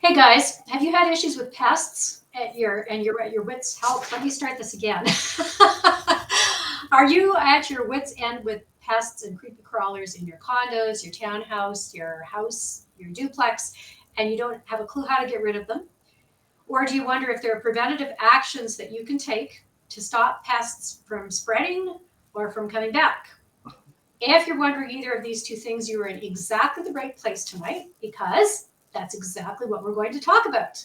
Hey guys, have you had issues with pests at you're at your wits' help? Let me start this again. Are you at your wits' end with pests and creepy crawlers in your condos, your townhouse, your house, your duplex, and you don't have a clue how to get rid of them? Or do you wonder if there are preventative actions that you can take to stop pests from spreading or from coming back? If you're wondering either of these two things, you are in exactly the right place tonight because that's exactly what we're going to talk about.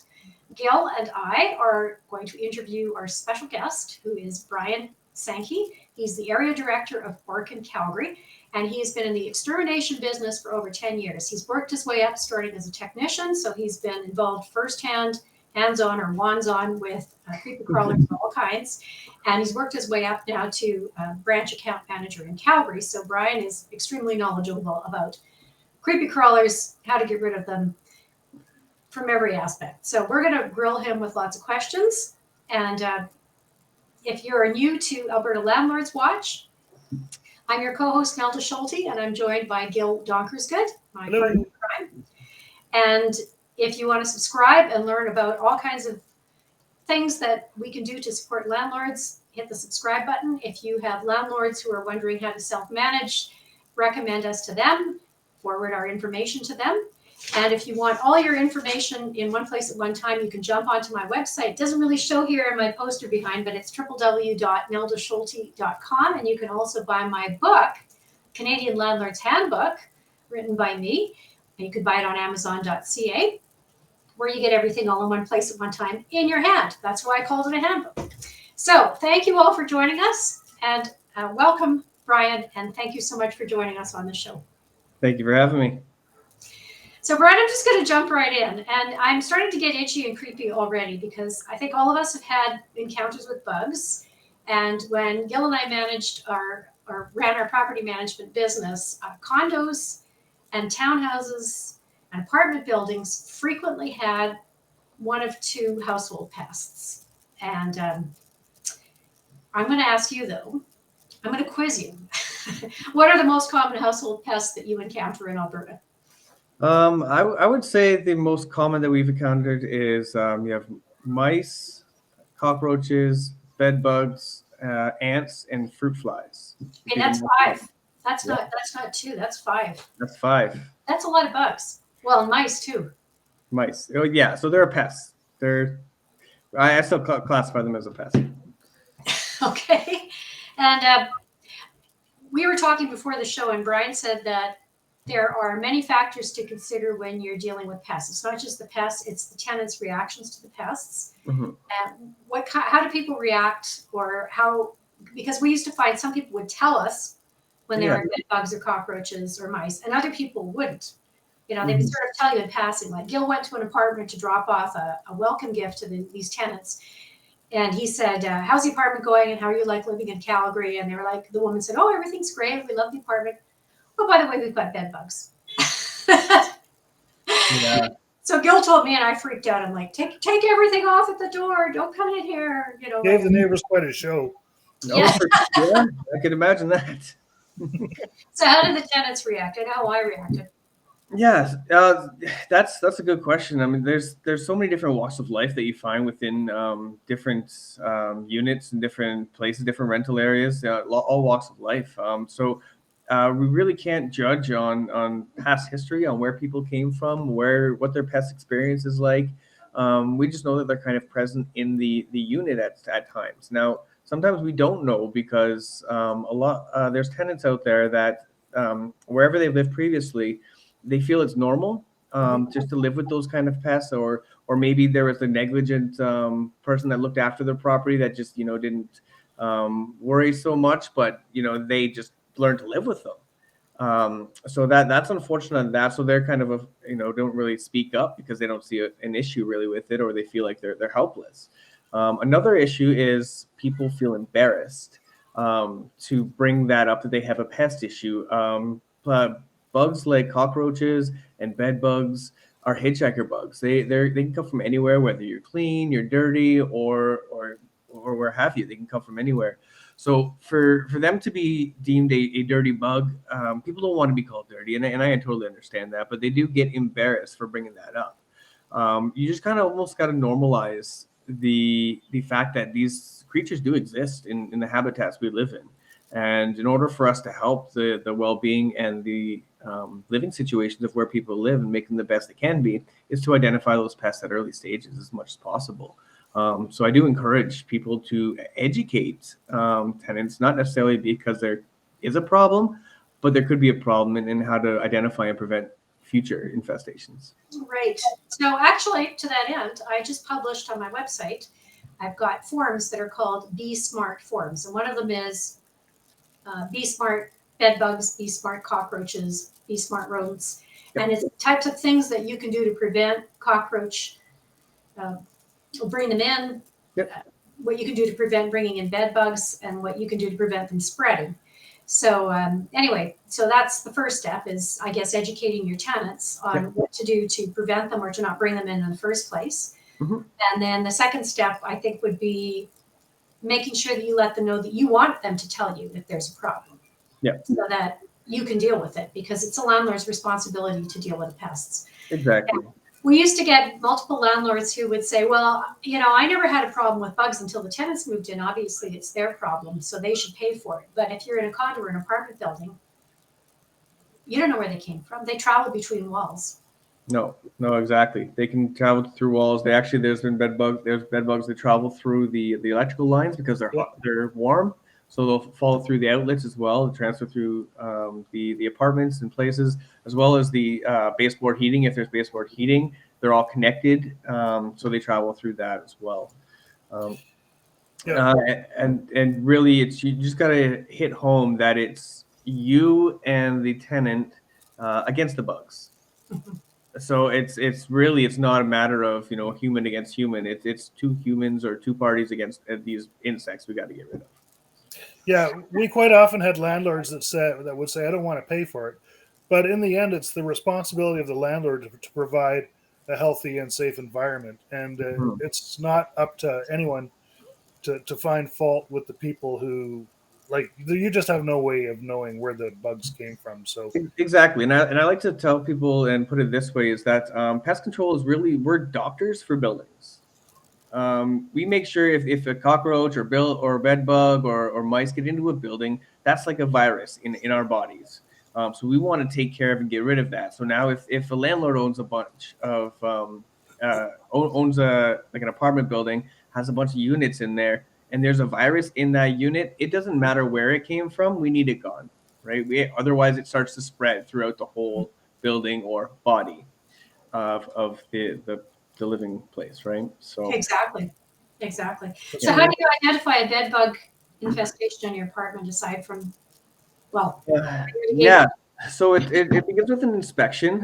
Gil and I are going to interview our special guest, who is Brian Sankey. He's the area director of Orkin Calgary, and he's been in the extermination business for over 10 years. He's worked his way up starting as a technician, so he's been involved firsthand, hands-on or wands-on with creepy crawlers of all kinds. And he's worked his way up now to branch account manager in Calgary. So Brian is extremely knowledgeable about creepy crawlers, how to get rid of them from every aspect. So we're going to grill him with lots of questions. And if you're new to Alberta Landlords Watch, I'm your co-host, Nelda Schulte, and I'm joined by Gil Donkersgood, my partner in crime. And if you want to subscribe and learn about all kinds of things that we can do to support landlords, hit the subscribe button. If you have landlords who are wondering how to self-manage, recommend us to them, forward our information to them. And if you want all your information in one place at one time, you can jump onto my website. It doesn't really show here in my poster behind, but it's www.neldaschulte.com. And you can also buy my book, Canadian Landlords Handbook, written by me. And you can buy it on amazon.ca, where you get everything all in one place at one time in your hand. That's why I called it a handbook. So thank you all for joining us, and welcome, Brian, and thank you so much for joining us on the show. Thank you for having me. So Brian, I'm just going to jump right in, and I'm starting to get itchy and creepy already because I think all of us have had encounters with bugs. And when Gil and I managed or ran our property management business, condos and townhouses and apartment buildings frequently had one of two household pests. And I'm going to ask you, though, I'm going to quiz you. What are the most common household pests that you encounter in Alberta? I would say the most common that we've encountered is you have mice, cockroaches, bed bugs, ants, and fruit flies. Okay, that's five. That's not two. That's five. That's five. That's a lot of bugs. Well, and mice too. Mice. Oh yeah, so they're a pest. I still classify them as a pest. Okay, and we were talking before the show, and Brian said that there are many factors to consider when you're dealing with pests. It's not just the pests; it's the tenants' reactions to the pests. Mm-hmm. How do people react, or how? Because we used to find some people would tell us when there were bed bugs or cockroaches or mice, and other people wouldn't. You know, they would sort of tell you in passing. Like Gil went to an apartment to drop off a welcome gift to these tenants. And he said, how's the apartment going? And how are you like living in Calgary? And they were like, the woman said, oh, everything's great. We love the apartment. Oh, by the way, we've got bed bugs. Yeah. So Gil told me, and I freaked out. I'm like, take everything off at the door. Don't come in here. You know, gave the neighbors quite a show. No, yeah. I can imagine that. So how did the tenants react? I know how I reacted. Yeah, that's a good question. I mean, there's so many different walks of life that you find within different units and different places, different rental areas, all walks of life. So we really can't judge on past history, on where people came from, what their past experience is like. We just know that they're kind of present in the unit at times. Now, sometimes we don't know because there's tenants out there that wherever they lived previously, they feel it's normal just to live with those kind of pests, or maybe there was a negligent person that looked after their property that just didn't worry so much, but they just learned to live with them. So that's unfortunate. So they're kind of don't really speak up because they don't see an issue really with it, or they feel like they're helpless. Another issue is people feel embarrassed to bring that up, that they have a pest issue. Bugs like cockroaches and bed bugs are hitchhiker bugs. They can come from anywhere, whether you're clean, you're dirty, or where have you. They can come from anywhere. So for them to be deemed a dirty bug, people don't want to be called dirty, and I totally understand that, but they do get embarrassed for bringing that up. You just kind of almost got to normalize the fact that these creatures do exist in the habitats we live in. And in order for us to help the well-being and the living situations of where people live and make them the best it can be, is to identify those pests at early stages as much as possible. So I do encourage people to educate tenants, not necessarily because there is a problem, but there could be a problem in how to identify and prevent future infestations. Right. So actually, to that end, I just published on my website, I've got forms that are called Be Smart forms. And one of them is Be Smart bed bugs, Be Smart cockroaches, Be Smart rodents. Yep. And it's types of things that you can do to prevent cockroach, bring them in, Yep. what you can do to prevent bringing in bed bugs, and what you can do to prevent them spreading. So anyway, so that's the first step is, I guess, educating your tenants on what to do to prevent them or to not bring them in the first place. Mm-hmm. And then the second step, I think, would be making sure that you let them know that you want them to tell you if there's a problem. Yeah. So that you can deal with it, because it's a landlord's responsibility to deal with the pests. Exactly. And we used to get multiple landlords who would say, well, I never had a problem with bugs until the tenants moved in. Obviously, it's their problem, so they should pay for it. But if you're in a condo or an apartment building, you don't know where they came from. They travel between walls. No, exactly. They can travel through walls. There's bed bugs that travel through the electrical lines because they're hot, they're warm. So they'll follow through the outlets as well, transfer through the apartments and places, as well as the baseboard heating. If there's baseboard heating, they're all connected, so they travel through that as well. And really, you just got to hit home that it's you and the tenant against the bugs. So it's not a matter of human against human. It's two humans or two parties against these insects we got to get rid of. Yeah, we quite often had landlords that would say, "I don't want to pay for it," but in the end, it's the responsibility of the landlord to provide a healthy and safe environment, and it's not up to anyone to find fault with the people who, like, you just have no way of knowing where the bugs came from. So exactly, and I like to tell people and put it this way: is that pest control is really, we're doctors for buildings. We make sure if a cockroach or bed bug or mice get into a building, that's like a virus in our bodies. So we want to take care of and get rid of that. So now if a landlord owns a bunch of owns like an apartment building, has a bunch of units in there, and there's a virus in that unit, it doesn't matter where it came from, we need it gone, right? Otherwise it starts to spread throughout the whole building or body of the living place, right? So Exactly. So how do you identify a bed bug infestation in your apartment aside from, yeah, so it begins with an inspection.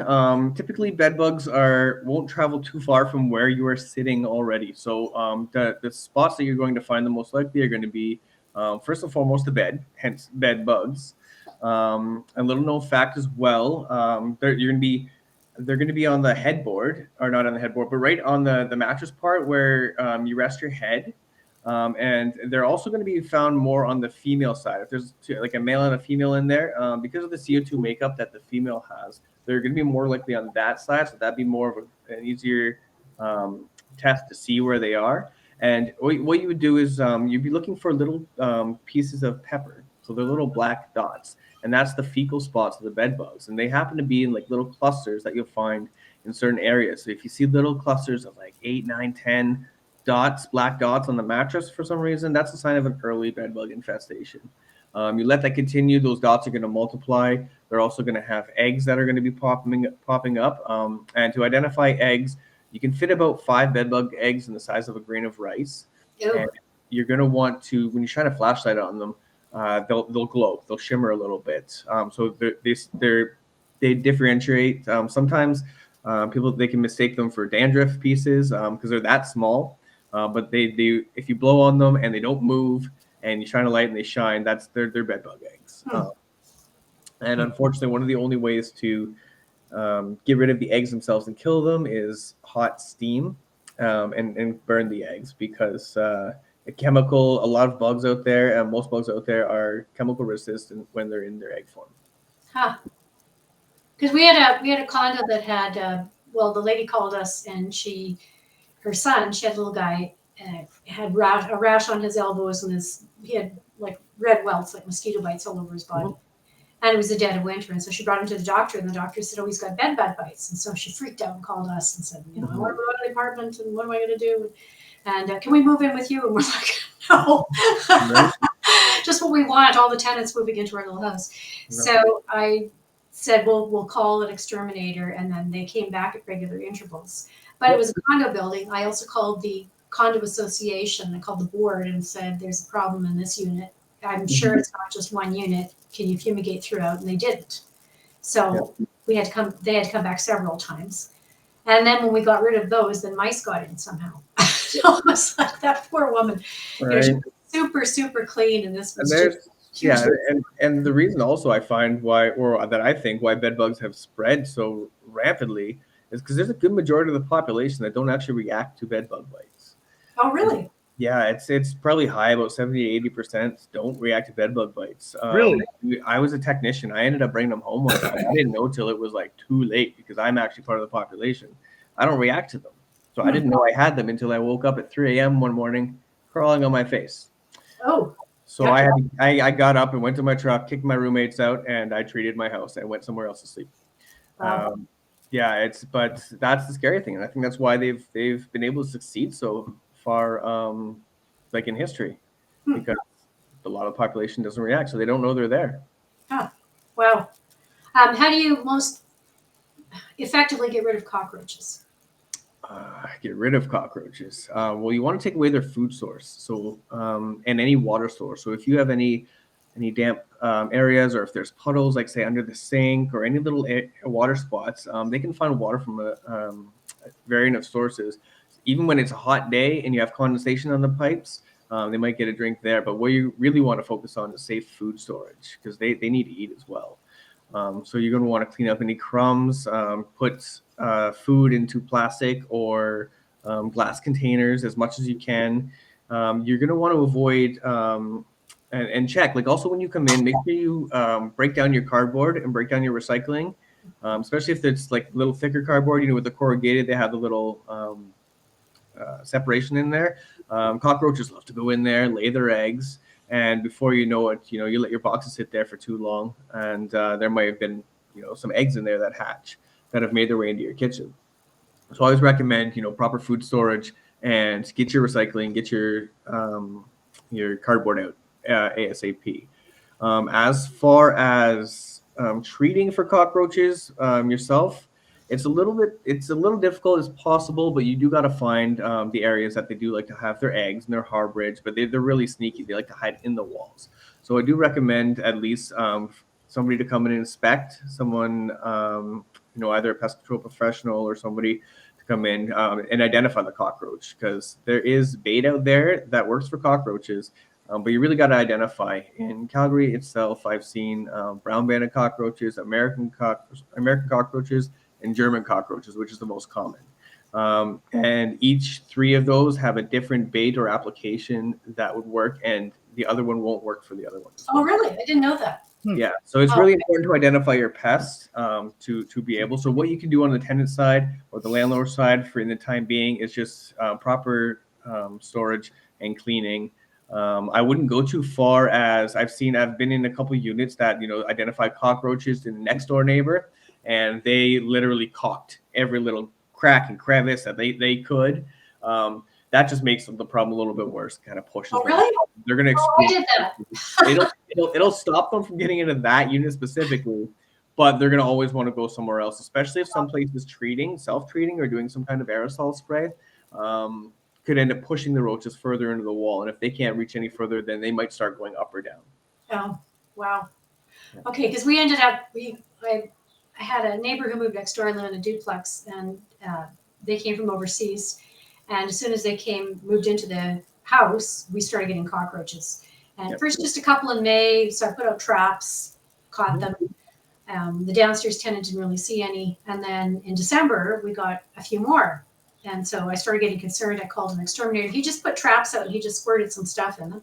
Typically bed bugs won't travel too far from where you are sitting already. So the spots that you're going to find the most likely are going to be first and foremost the bed, hence bed bugs. A little known fact as well, they're going to be on the headboard, or not on the headboard, but right on the mattress part where you rest your head. And they're also going to be found more on the female side. If there's like a male and a female in there, because of the CO2 makeup that the female has, they're going to be more likely on that side. So that'd be more of an easier test to see where they are. And what you would do is you'd be looking for little pieces of pepper. So they're little black dots. And that's the fecal spots of the bed bugs. And they happen to be in like little clusters that you'll find in certain areas. So if you see little clusters of like 8, 9, 10 black dots on the mattress for some reason, that's a sign of an early bed bug infestation. You let that continue, those dots are going to multiply. They're also going to have eggs that are going to be popping up. And to identify eggs, you can fit about 5 bed bug eggs in the size of a grain of rice. And you're going to want to, when you shine a flashlight on them, they'll glow, they'll shimmer a little bit. So they differentiate. Sometimes people, they can mistake them for dandruff pieces because they're that small. But they if you blow on them and they don't move and you shine a light and they shine, that's their bed bug eggs. And unfortunately, one of the only ways to get rid of the eggs themselves and kill them is hot steam and burn the eggs, because a lot of bugs out there, and most bugs out there are chemical resistant when they're in their egg form. Because we had a condo that had well, the lady called us, and her son, she had a little guy, had a rash on his elbows, and he had like red welts, like mosquito bites all over his body. And it was the dead of winter. And so she brought him to the doctor, and the doctor said, oh, he's got bed bug bites. And so she freaked out and called us and said, I want to go out of the apartment, and what am I going to do? And can we move in with you? And we're like, no. Just what we want, all the tenants moving into our little house. No. So I said, well, we'll call an exterminator. And then they came back at regular intervals. But it was a condo building. I also called the condo association. I called the board and said, there's a problem in this unit. I'm sure it's not just one unit. Can you fumigate throughout? And they didn't. So they had to come back several times. And then when we got rid of those, then mice got in somehow. So I was like, that poor woman. Right. She was super, super clean. And this was and the reason also I find why I think bed bugs have spread so rapidly is because there's a good majority of the population that don't actually react to bed bug bites. Oh, really? Yeah, it's probably high, about 70 to 80% don't react to bed bug bites. Really? I was a technician. I ended up bringing them home one time. I didn't know till it was like too late because I'm actually part of the population. I don't react to them. So I didn't know I had them until I woke up at 3 a.m. one morning crawling on my face. Oh. So I got up and went to my truck, kicked my roommates out, and I treated my house. I went somewhere else to sleep. Wow. But that's the scary thing. And I think that's why they've been able to succeed so far, like in history, because a lot of the population doesn't react, so they don't know they're there. Oh, wow. How do you most effectively get rid of cockroaches? Get rid of cockroaches. Well, you want to take away their food source, so and any water source. So if you have any damp areas, or if there's puddles, like say under the sink, or any little water spots, they can find water from a variety of sources. Even when it's a hot day and you have condensation on the pipes, they might get a drink there. But what you really want to focus on is safe food storage, because they need to eat as well. So you're going to want to clean up any crumbs, put food into plastic or glass containers as much as you can. You're going to want to avoid and check. Like also when you come in, make sure you break down your cardboard and break down your recycling, especially if it's like a little thicker cardboard. With the corrugated, they have the little separation in there. Cockroaches love to go in there, lay their eggs, and before you know it, you let your boxes sit there for too long, and there might have been some eggs in there that hatch that have made their way into your kitchen. So I always recommend proper food storage, and get your recycling, get your cardboard out ASAP. As far as treating for cockroaches yourself, it's a little difficult as possible, but you do got to find the areas that they do like to have their eggs and their harborage, but they're really sneaky. They like to hide in the walls. So I do recommend at least somebody to come in and inspect, someone, either a pest control professional or somebody to come in and identify the cockroach, because there is bait out there that works for cockroaches. But you really got to identify. In Calgary itself, I've seen brown banded cockroaches, American cockroaches, and German cockroaches, which is the most common. And each three of those have a different bait or application that would work, and the other one won't work for the other one. Oh, really? I didn't know that. Yeah, so it's really important to identify your pests to be able. So what you can do on the tenant side or the landlord side for in the time being is just proper storage and cleaning. I wouldn't go too far as I've been in a couple of units that identify cockroaches in the next door neighbor, and they literally caulked every little crack and crevice that they could. That just makes the problem a little bit worse. Kind of pushes. Oh, really? They're going to I did that. It'll stop them from getting into that unit specifically, but they're going to always want to go somewhere else, especially if some place is self-treating, or doing some kind of aerosol spray. Could end up pushing the roaches further into the wall, and if they can't reach any further, then they might start going up or down. Oh, wow. Okay, because we ended up I had a neighbor who moved next door. I live in a duplex, and they came from overseas. And as soon as they moved into the house, we started getting cockroaches. And first, just a couple in May, so I put out traps, caught them. The downstairs tenant didn't really see any. And then in December, we got a few more. And so I started getting concerned. I called an exterminator. He just put traps out, and he just squirted some stuff in them.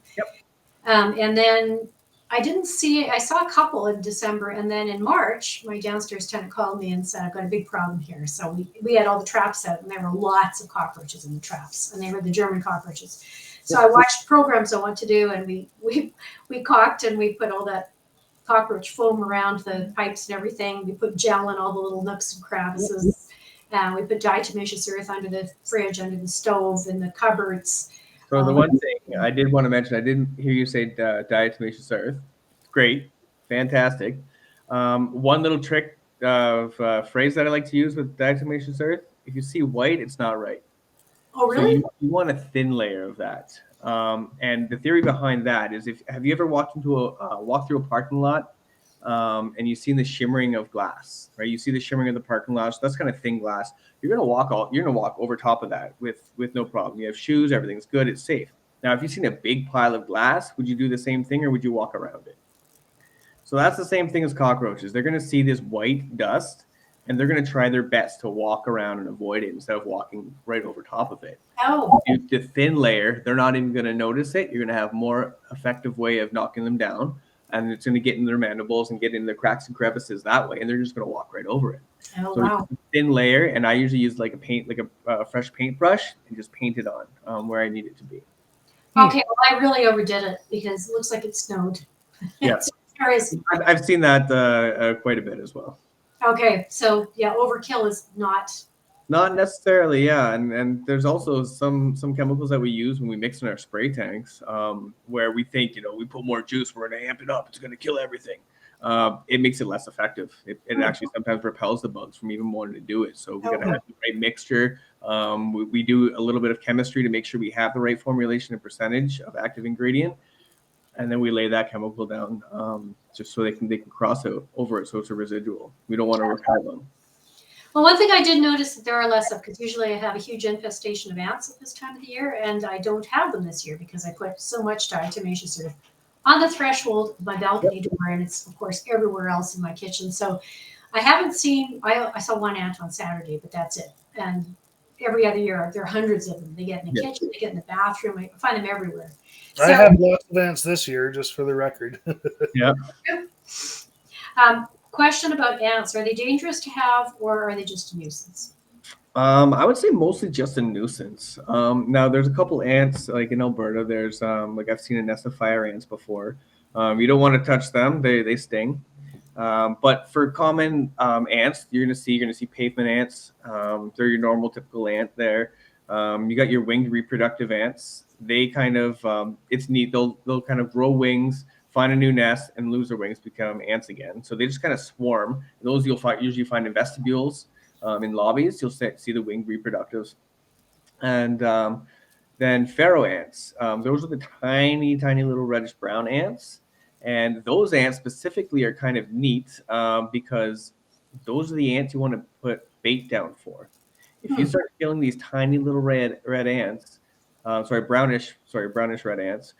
And then I didn't see, I saw a couple in December, and then in March, my downstairs tenant called me and said, I've got a big problem here. So we had all the traps out, and there were lots of cockroaches in the traps, and they were the German cockroaches. So I watched programs I want to do, and we caulked and we put all that cockroach foam around the pipes and everything. We put gel in all the little nooks and crevices. We put diatomaceous earth under the fridge, under the stove, in the cupboards. So the one thing I did want to mention, I didn't hear you say diatomaceous earth. Great, fantastic. One little trick of phrase that I like to use with diatomaceous earth: if you see white, it's not right. Oh, really? So you want a thin layer of that. And the theory behind that is, have you ever walked through a parking lot, and you've seen the shimmering of glass, right? You see the shimmering of the parking lot. So that's kind of thin glass. You're gonna walk over top of that with no problem. You have shoes, everything's good, it's safe. Now, if you've seen a big pile of glass, would you do the same thing, or would you walk around it? So that's the same thing as cockroaches. They're gonna see this white dust, and they're going to try their best to walk around and avoid it instead of walking right over top of it. Oh. The thin layer, they're not even going to notice it. You're going to have more effective way of knocking them down, and it's going to get in their mandibles and get in the cracks and crevices that way, and they're just going to walk right over it. Oh, So wow. thin layer, and I usually use like a fresh paintbrush and just paint it on where I need it to be. Okay, well, I really overdid it because it looks like it snowed. Yeah. I've seen that quite a bit as well. Okay, so yeah, overkill is not necessarily, yeah, and there's also some chemicals that we use when we mix in our spray tanks, where we think, we put more juice, we're going to amp it up, it's going to kill everything. It makes it less effective. It actually sometimes repels the bugs from even wanting to do it. So we got to have the right mixture. We do a little bit of chemistry to make sure we have the right formulation and percentage of active ingredient, and then we lay that chemical down, just so they can cross over it, so it's a residual. We don't want to repel them. Well, one thing I did notice that there are less of, because usually I have a huge infestation of ants at this time of the year, and I don't have them this year because I put so much diatomaceous earth on the threshold of my balcony door, and it's of course everywhere else in my kitchen. So I haven't seen. I saw one ant on Saturday, but that's it. And every other year there are hundreds of them. They get in the kitchen, they get in the bathroom. I find them everywhere. So, I have lots of ants this year, just for the record. Yeah. Question about ants: are they dangerous to have, or are they just a nuisance? I would say mostly just a nuisance. Now there's a couple ants, like in Alberta. There's like I've seen a nest of fire ants before. You don't want to touch them; they sting. But for common ants, you're gonna see pavement ants. They're your normal typical ant there. You got your winged reproductive ants. They kind of it's neat. They'll kind of grow wings, find a new nest, and lose their wings, become ants again. So they just kind of swarm. Those you'll usually find in vestibules, in lobbies. You'll see the winged reproductives, and then pharaoh ants. Those are the tiny little reddish brown ants, and those ants specifically are kind of neat because those are the ants you want to put bait down for. If you start killing these tiny little red ants, brownish red ants,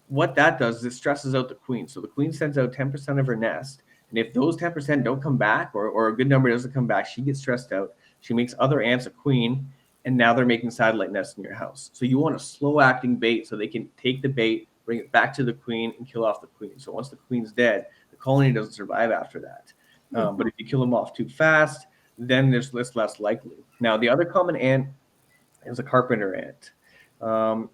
what that does is it stresses out the queen. So the queen sends out 10% of her nest. And if those 10% don't come back, or a good number doesn't come back, she gets stressed out. She makes other ants a queen, and now they're making satellite nests in your house. So you want a slow-acting bait so they can take the bait, bring it back to the queen, and kill off the queen. So once the queen's dead, the colony doesn't survive after that. But if you kill them off too fast, then there's less likely. Now, the other common ant is a carpenter ant.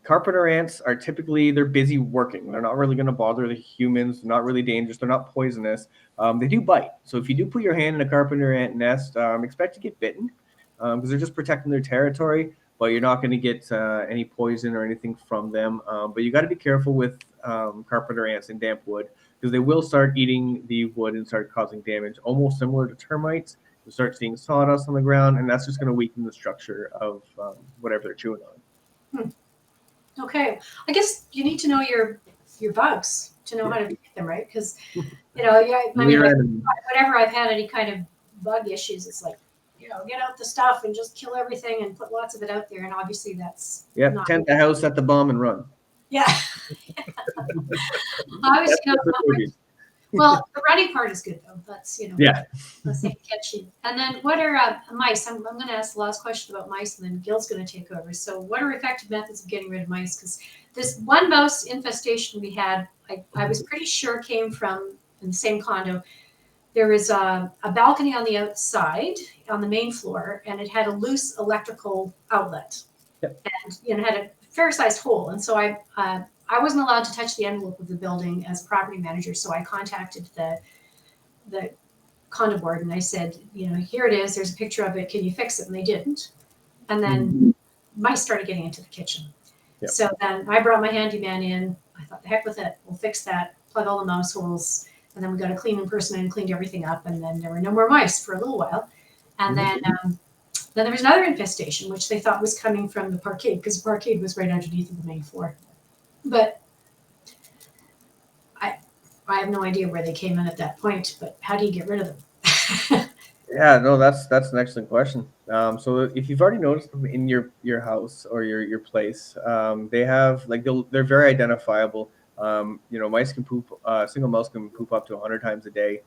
Carpenter ants are they're busy working. They're not really going to bother the humans. They're not really dangerous. They're not poisonous. They do bite. So if you do put your hand in a carpenter ant nest, expect to get bitten because they're just protecting their territory, but you're not going to get any poison or anything from them. But you got to be careful with carpenter ants in damp wood because they will start eating the wood and start causing damage, almost similar to termites. You'll start seeing sawdust on the ground, and that's just going to weaken the structure of whatever they're chewing on. Okay, I guess you need to know your bugs to know how to treat them, right? Because whenever I've had any kind of bug issues, it's like get out the stuff and just kill everything and put lots of it out there, and obviously that's tent the house, set the bomb, and run. Yeah. Well, the running part is good though. That's let's say catch you. And then what are mice? I'm going to ask the last question about mice, and then Gil's going to take over. So, what are effective methods of getting rid of mice? Because this one mouse infestation we had, I was pretty sure came from in the same condo. There was a balcony on the outside on the main floor, and it had a loose electrical outlet. Yep. And it had a fair sized hole. And so I wasn't allowed to touch the envelope of the building as property manager. So I contacted the condo board and I said, here it is. There's a picture of it. Can you fix it? And they didn't. And then mice started getting into the kitchen. Yep. So then I brought my handyman in. I thought, the heck with it. We'll fix that, plug all the mouse holes. And then we got a cleaning person and cleaned everything up. And then there were no more mice for a little while. And then there was another infestation, which they thought was coming from the parkade, because the parkade was right underneath of the main floor. But I have no idea where they came in at that point. But how do you get rid of them? Yeah, no, that's an excellent question. So if you've already noticed them in your house or your place, they have they're very identifiable. Mice can poop. Single mouse can poop up to 100 times a day.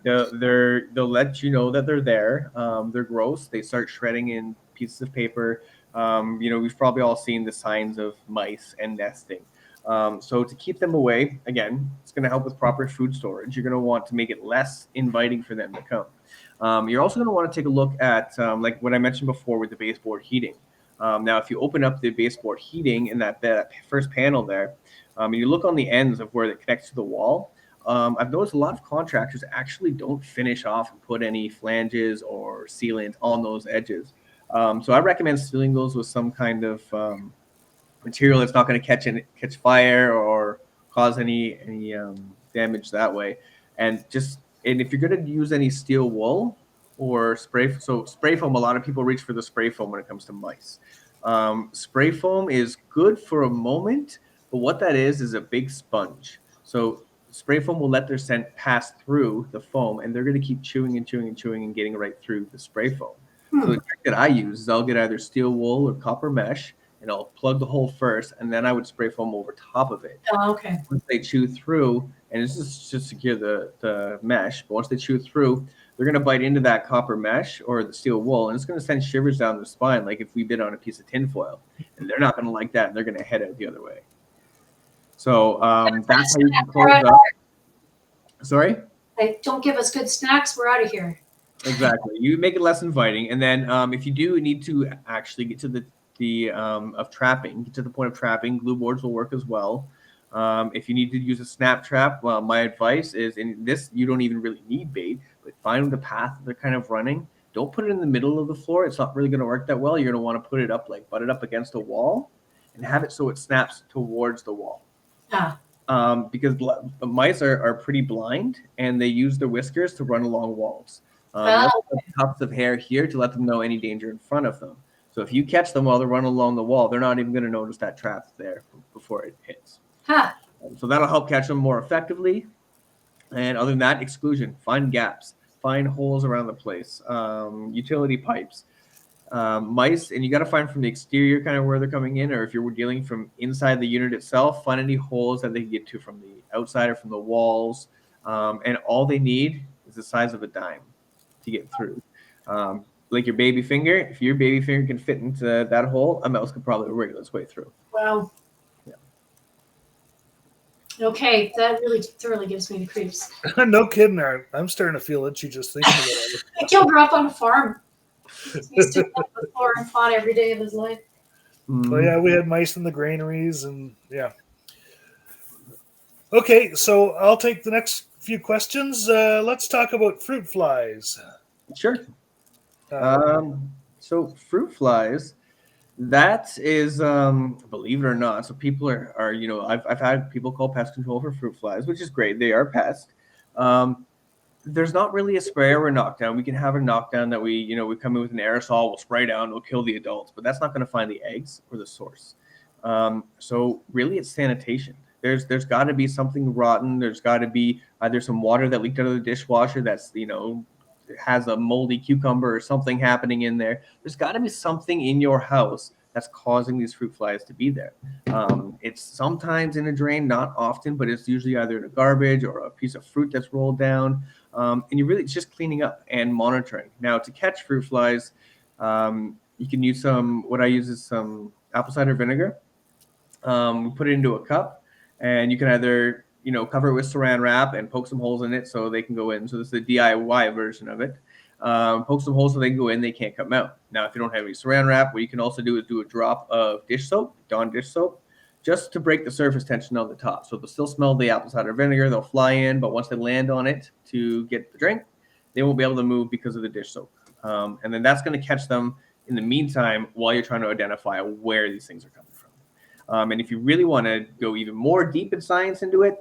They'll let you know that they're there. They're gross. They start shredding in pieces of paper. We've probably all seen the signs of mice and nesting. So to keep them away, again, it's going to help with proper food storage. You're going to want to make it less inviting for them to come. You're also going to want to take a look at like what I mentioned before with the baseboard heating. Now, if you open up the baseboard heating in that first panel there, and you look on the ends of where it connects to the wall, I've noticed a lot of contractors actually don't finish off and put any flanges or sealant on those edges. So I recommend sealing those with some kind of material that's not going to catch fire or cause any damage that way. And if you're going to use any steel wool or spray foam, a lot of people reach for the spray foam when it comes to mice. Spray foam is good for a moment, but what that is a big sponge. So spray foam will let their scent pass through the foam, and they're going to keep chewing and chewing and chewing and getting right through the spray foam. So the trick that I use is I'll get either steel wool or copper mesh, and I'll plug the hole first, and then I would spray foam over top of it. Oh, okay. Once they chew through, and this is just secure the mesh, but once they chew through, they're going to bite into that copper mesh or the steel wool, and it's going to send shivers down their spine, like if we bit on a piece of tinfoil. And they're not going to like that, and they're going to head out the other way. So that's how you can close it up. Sorry? Don't give us good snacks. We're out of here. Exactly. You make it less inviting. And then if you do need to actually get to the trapping, get to the point of trapping, glue boards will work as well. If you need to use a snap trap, well, my advice is, in this, you don't even really need bait, but find the path that they're kind of running. Don't put it in the middle of the floor. It's not really going to work that well. You're going to want to put it up, butt it up against a wall and have it so it snaps towards the wall. Because mice are pretty blind, and they use their whiskers to run along walls. Tufts of hair here to let them know any danger in front of them. So if you catch them while they're running along the wall, they're not even going to notice that trap's there before it hits. So that'll help catch them more effectively. And other than that, exclusion. Find gaps. Find holes around the place. Utility pipes. Mice, and you got to find from the exterior kind of where they're coming in, or if you're dealing from inside the unit itself, find any holes that they can get to from the outside or from the walls. And all they need is the size of a dime to get through. Like your baby finger, if your baby finger can fit into that hole, a mouse could probably wriggle its way through. Wow. Yeah. Okay, that really thoroughly gives me the creeps. No kidding, Aaron. I'm starting to feel itchy just thinking about it. I killed her up on a farm. He used to go to the floor and fought every day of his life. Oh yeah, we had mice in the granaries, and yeah. Okay, so I'll take the next few questions. Let's talk about fruit flies. Sure. So fruit flies, that is, believe it or not, so people are I've had people call pest control for fruit flies, which is great. They are pests. There's not really a spray or a knockdown. We can have a knockdown that we come in with an aerosol, we'll spray down, we'll kill the adults, but that's not going to find the eggs or the source. So really it's sanitation. There's got to be something rotten. There's got to be either some water that leaked out of the dishwasher that's, has a moldy cucumber or something happening in there. There's got to be something in your house that's causing these fruit flies to be there. It's sometimes in a drain, not often, but it's usually either in a garbage or a piece of fruit that's rolled down. And it's just cleaning up and monitoring. Now, to catch fruit flies, you can use what I use is some apple cider vinegar. We put it into a cup. and you can either cover it with saran wrap and poke some holes in it so they can go in. So this is the DIY version of it. Poke some holes so they can go in. They can't come out. Now, if you don't have any saran wrap, what you can also do is do a drop of dish soap, Dawn dish soap, just to break the surface tension on the top. So they'll still smell the apple cider vinegar. They'll fly in, but once they land on it to get the drink, they won't be able to move because of the dish soap. And then that's going to catch them in the meantime while you're trying to identify where these things are coming from. And if you really want to go even more deep in science into it,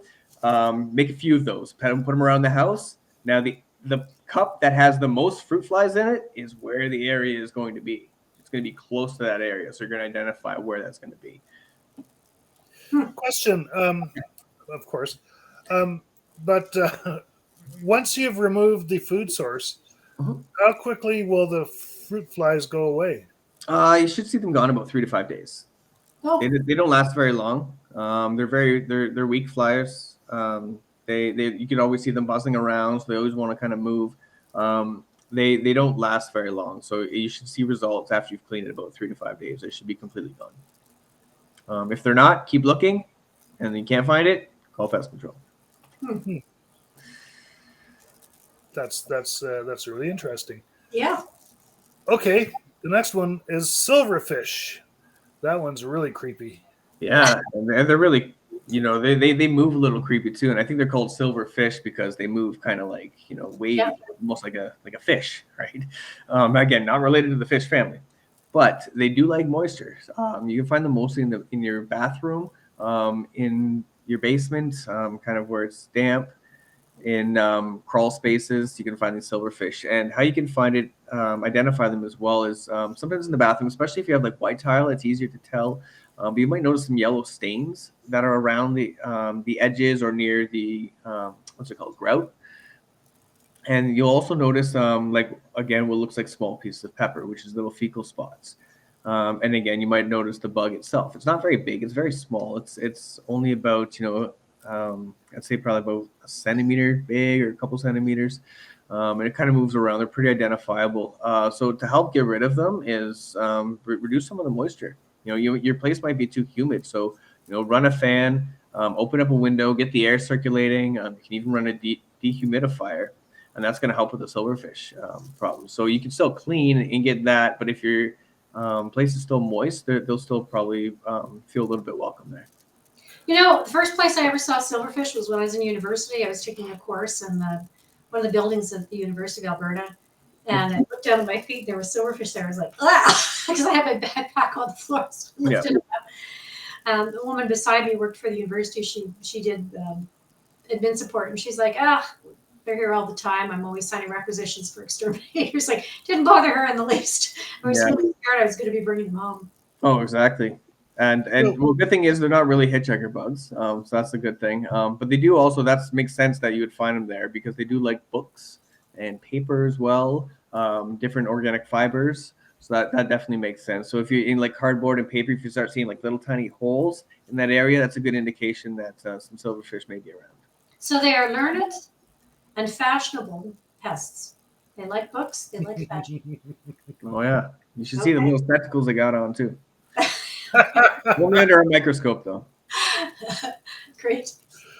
make a few of those. Put them around the house. Now, the cup that has the most fruit flies in it is where the area is going to be. It's going to be close to that area, so you're going to identify where that's going to be. Question, of course, but once you've removed the food source, how quickly will the fruit flies go away? You should see them gone about 3 to 5 days. Oh, They don't last very long. They're weak flyers. You can always see them buzzing around, so they always want to kind of move. They don't last very long, so you should see results after you've cleaned it about 3 to 5 days. They should be completely gone. If they're not, keep looking, and you can't find it, call pest control. That's really interesting. yeah. Okay, the next one is silverfish. That one's really creepy. Yeah, and they're really, they move a little creepy too, and I think they're called silverfish because they move kind of like, wavy, almost like a fish, right? Again, not related to the fish family, but they do like moisture. You can find them mostly in your bathroom, in your basement, kind of where it's damp. In crawl spaces, you can find these silverfish, and how you can find it, identify them as well is sometimes in the bathroom, especially if you have like white tile, it's easier to tell. But you might notice some yellow stains that are around the edges or near the what's it called, grout. And you'll also notice again what looks like small pieces of pepper, which is little fecal spots. And again, you might notice the bug itself. It's not very big. It's very small. It's only about I'd say probably about a centimeter big or a couple centimeters, and it kind of moves around. They're pretty identifiable. So to help get rid of them is reduce some of the moisture. Your place might be too humid, so run a fan, open up a window, get the air circulating. You can even run a dehumidifier, and that's going to help with the silverfish problem. So you can still clean and get that, but if your place is still moist, they'll still probably feel a little bit welcome there. The first place I ever saw silverfish was when I was in university. I was taking a course in one of the buildings at the University of Alberta. And I looked down at my feet, there was silverfish there. I was like, ah, because I had my backpack on the floor. So I lifted it up. The woman beside me worked for the university. She did admin support. And she's like, they're here all the time. I'm always signing requisitions for exterminators. Like, didn't bother her in the least. I was really scared I was going to be bringing them home. Oh, exactly. And well, good thing is they're not really hitchhiker bugs, so that's a good thing. But they do also, that makes sense that you would find them there because they do like books and paper as well, different organic fibers. So that definitely makes sense. So if you're in like cardboard and paper, if you start seeing like little tiny holes in that area, that's a good indication that some silverfish may be around. So they are learned and fashionable pests. They like books. They like fashion. Oh yeah, you should see the little spectacles they got on too. Only under a microscope, though. Great.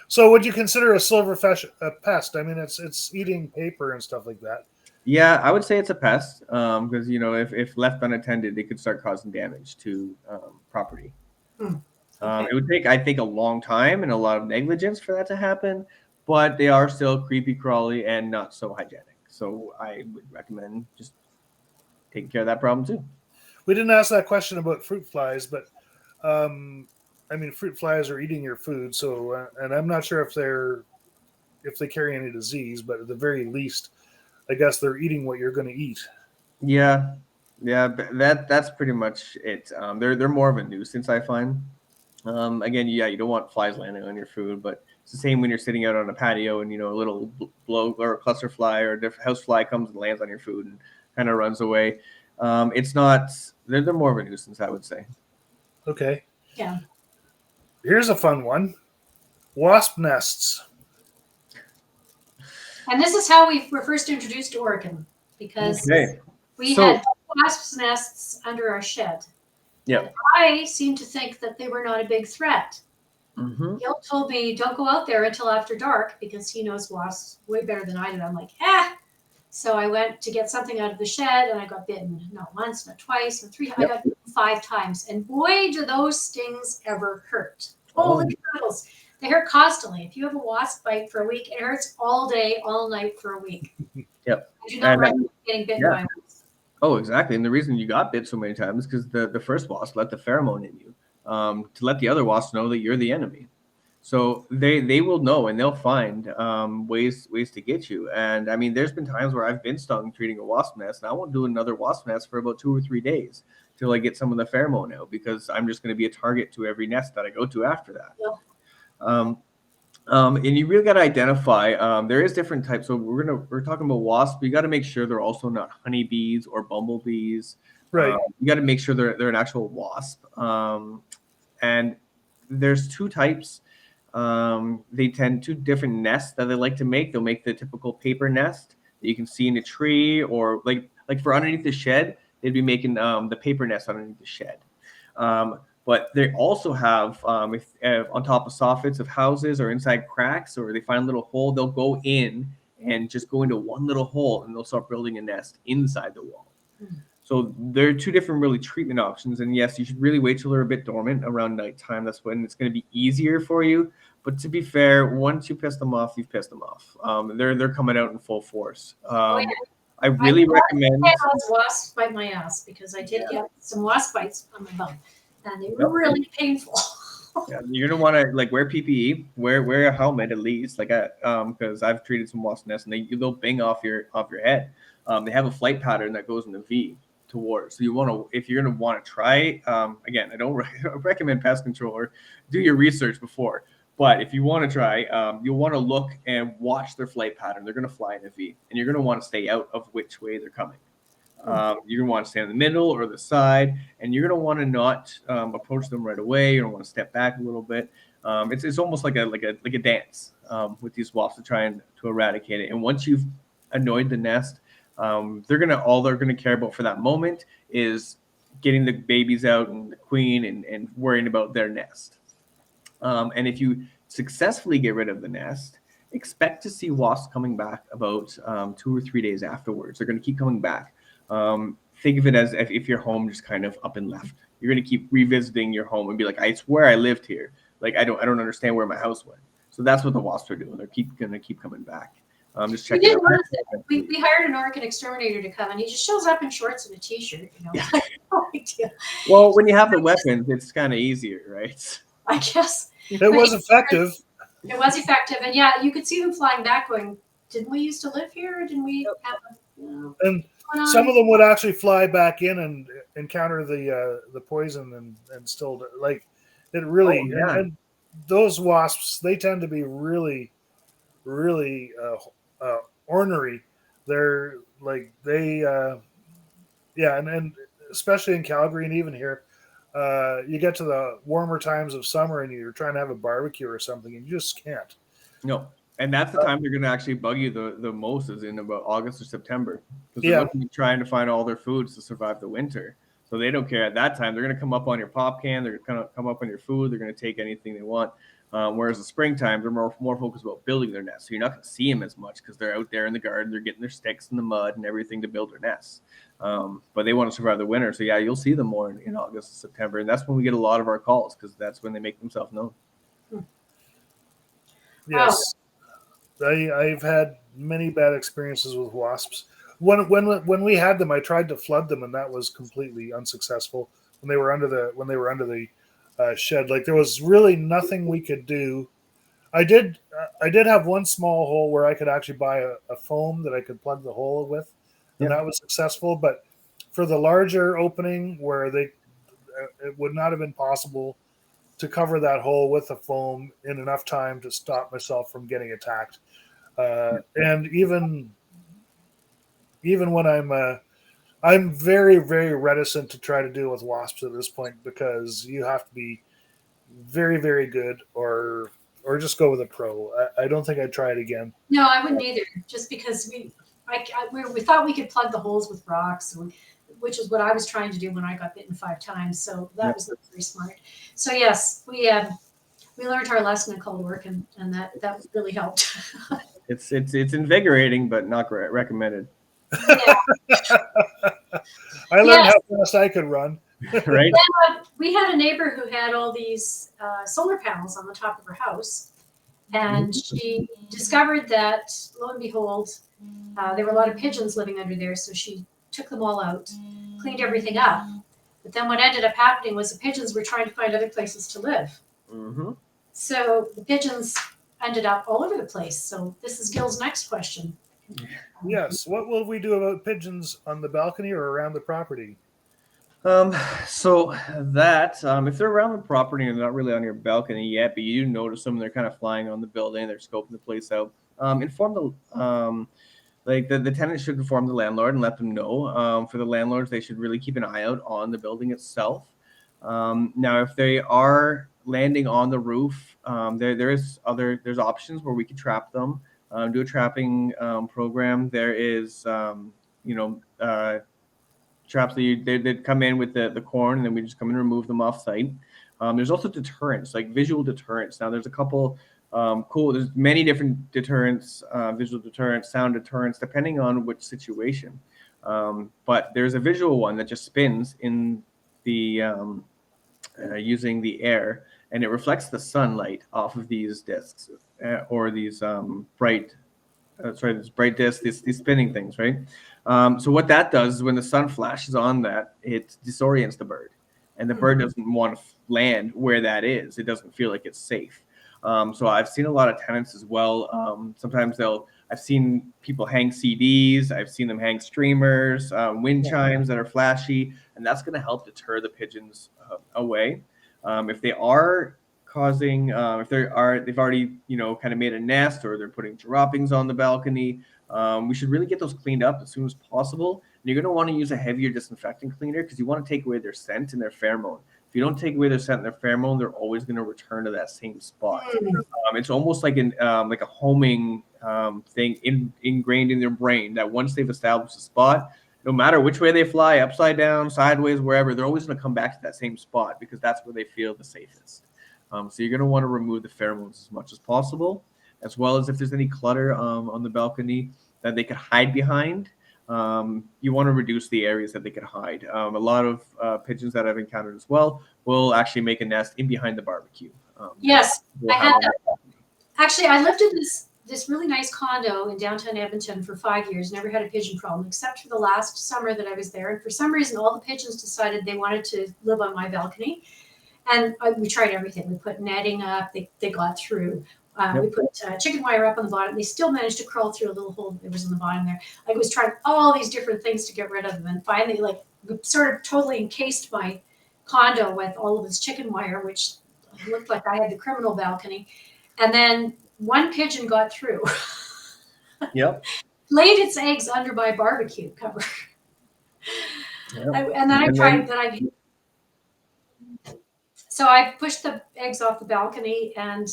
So, would you consider a silverfish a pest? I mean, it's eating paper and stuff like that. Yeah, I would say it's a pest because if left unattended, they could start causing damage to property. It would take, I think, a long time and a lot of negligence for that to happen, but they are still creepy, crawly, and not so hygienic. So, I would recommend just taking care of that problem too. We didn't ask that question about fruit flies, but I mean, fruit flies are eating your food. So, and I'm not sure if they carry any disease, but at the very least, I guess they're eating what you're going to eat. Yeah, that's pretty much it. They're more of a nuisance, I find. Again, you don't want flies landing on your food, but it's the same when you're sitting out on a patio and a little blow or a cluster fly or a different house fly comes and lands on your food and kind of runs away. It's not. They're more of a nuisance, I would say. Okay. Yeah. Here's a fun one: wasp nests. And this is how we were first introduced to Orkin because we had wasp nests under our shed. Yeah. I seem to think that they were not a big threat Gil told me don't go out there until after dark because he knows wasps way better than I do. I'm like, So I went to get something out of the shed and I got bitten not once, not twice, not three. I got bitten 5 times. And boy, do those stings ever hurt. Holy cuddles. They hurt constantly. If you have a wasp bite for a week, it hurts all day, all night for a week. Yep. I do not recommend getting bitten by a wasp. Oh, exactly. And the reason you got bit so many times is because the first wasp let the pheromone in you to let the other wasps know that you're the enemy. So they will know and they'll find ways to get you. And I mean, there's been times where I've been stung treating a wasp nest, and I won't do another wasp nest for about 2 or 3 days till I get some of the pheromone out because I'm just going to be a target to every nest that I go to after that. Yeah. And you really got to identify. There is different types. So we're talking about wasps. You got to make sure they're also not honeybees or bumblebees. Right. You got to make sure they're an actual wasp. And there's 2 types. They tend 2 different nests that they like to make. They'll make the typical paper nest that you can see in a tree, or like for underneath the shed, they'd be making the paper nest underneath the shed. But they also have, if on top of soffits of houses or inside cracks, or they find a little hole, they'll go in and just go into one little hole and they'll start building a nest inside the wall. So there are 2 different really treatment options. And yes, you should really wait till they're a bit dormant around nighttime. That's when it's going to be easier for you. But to be fair, once you piss them off, you've pissed them off. They're coming out in full force. I really recommend. Wasps bite my ass because I did get some wasp bites on my bum, and they were really painful. You're gonna want to wear PPE, wear a helmet at least, because I've treated some wasp nests and they'll bing off your head. They have a flight pattern that goes in the V towards. So you want to, if you're gonna want to try, again, I don't recommend pest control or do your research before. But if you want to try, you'll want to look and watch their flight pattern. They're going to fly in a V, and you're going to want to stay out of which way they're coming. You're going to want to stay in the middle or the side, and you're going to want to not approach them right away. You're going to want to step back a little bit. It's almost like a dance with these wasps to try and to eradicate it. And once you've annoyed the nest, all they're going to care about for that moment is getting the babies out and the queen and worrying about their nest. And if you successfully get rid of the nest, expect to see wasps coming back about 2 or 3 days afterwards. They're going to keep coming back. Think of it as if your home just kind of up and left. You're going to keep revisiting your home and be like, I swear I lived here. Like, I don't understand where my house went. So that's what the wasps are doing. They're going to keep coming back. Just check it out. We hired an Orkin exterminator to come, and he just shows up in shorts and a t-shirt. Yeah. No big deal. Well, when you have the weapons, it's kind of easier, right? I guess. It was effective. It was effective. And yeah, you could see them flying back going, didn't we used to live here? Or didn't we have and some of them would actually fly back in and encounter the poison and still like it really. And those wasps, they tend to be really, really ornery. They're like and especially in Calgary and even here. You get to the warmer times of summer and you're trying to have a barbecue or something and you just can't. No. And that's the time they're going to actually bug you the most is in about August or September. Because they're looking, trying to find all their foods to survive the winter. So they don't care at that time. They're going to come up on your pop can. They're going to come up on your food. They're going to take anything they want. Whereas the springtime, they're more focused about building their nest. So you're not going to see them as much because they're out there in the garden. They're getting their sticks in the mud and everything to build their nests. But they want to survive the winter. So, yeah, you'll see them more in August and September. And that's when we get a lot of our calls because that's when they make themselves known. Yes. I've had many bad experiences with wasps. When we had them, I tried to flood them, and that was completely unsuccessful. When they were under the shed, like there was really nothing we could do. I did have one small hole where I could actually buy a foam that I could plug the hole with, and that was successful. But for the larger opening where it would not have been possible to cover that hole with a foam in enough time to stop myself from getting attacked. And even when I'm very, very reticent to try to deal with wasps at this point because you have to be very, very good or just go with a pro. I don't think I'd try it again. No, I wouldn't either. Just because we thought we could plug the holes with rocks, which is what I was trying to do when I got bitten 5 times. So that was not very smart. So yes, we learned our lesson in cold work, and that really helped. It's invigorating, but not recommended. Yeah. I learned Yes. how fast I could run. Right? We had a neighbor who had all these solar panels on the top of her house, and she discovered that, lo and behold, there were a lot of pigeons living under there, so she took them all out, cleaned everything up. But then what ended up happening was the pigeons were trying to find other places to live. Mm-hmm. So the pigeons ended up all over the place. So this is Gil's next question. Yes. What will we do about pigeons on the balcony or around the property? So that if they're around the property and they're not really on your balcony yet, but you do notice them, they're kind of flying on the building, they're scoping the place out. Inform the like the tenant should inform the landlord and let them know. For the landlords, they should really keep an eye out on the building itself. Now, if they are landing on the roof, there's options where we could trap them, do a trapping program. There is traps that they'd come in with the corn, and then we just come in and remove them off site. There's also deterrents, like visual deterrents. Now, there's a couple there's many different deterrents, visual deterrents, sound deterrents, depending on which situation. But there's a visual one that just spins in the using the air, and it reflects the sunlight off of these discs or these bright discs, these spinning things, right? So what that does is when the sun flashes on that, it disorients the bird, and the bird doesn't want to land where that is. It doesn't feel like it's safe. So I've seen a lot of tenants as well. Sometimes I've seen people hang CDs. I've seen them hang streamers, wind chimes that are flashy, and that's going to help deter the pigeons away. If they are causing, they've already, kind of made a nest, or they're putting droppings on the balcony, we should really get those cleaned up as soon as possible. And you're going to want to use a heavier disinfectant cleaner because you want to take away their scent and their pheromone. If you don't take away their scent and their pheromone, they're always going to return to that same spot. It's almost like like a homing thing ingrained in their brain that once they've established a spot, no matter which way they fly, upside down, sideways, wherever, they're always going to come back to that same spot because that's where they feel the safest. So you're going to want to remove the pheromones as much as possible, as well as if there's any clutter on the balcony that they could hide behind. You want to reduce the areas that they could hide. A lot of pigeons that I've encountered as well will actually make a nest in behind the barbecue. Yes, I had that. Actually, I lived in this really nice condo in downtown Edmonton for 5 years, never had a pigeon problem, except for the last summer that I was there. And for some reason, all the pigeons decided they wanted to live on my balcony. And we tried everything. We put netting up. They got through. We put chicken wire up on the bottom. They still managed to crawl through a little hole that was in the bottom there. I was trying all these different things to get rid of them. And finally, we sort of totally encased my condo with all of this chicken wire, which looked like I had the criminal balcony. And then one pigeon got through. Yep. Laid its eggs under my barbecue cover. Yep. And then I tried that. So I pushed the eggs off the balcony, and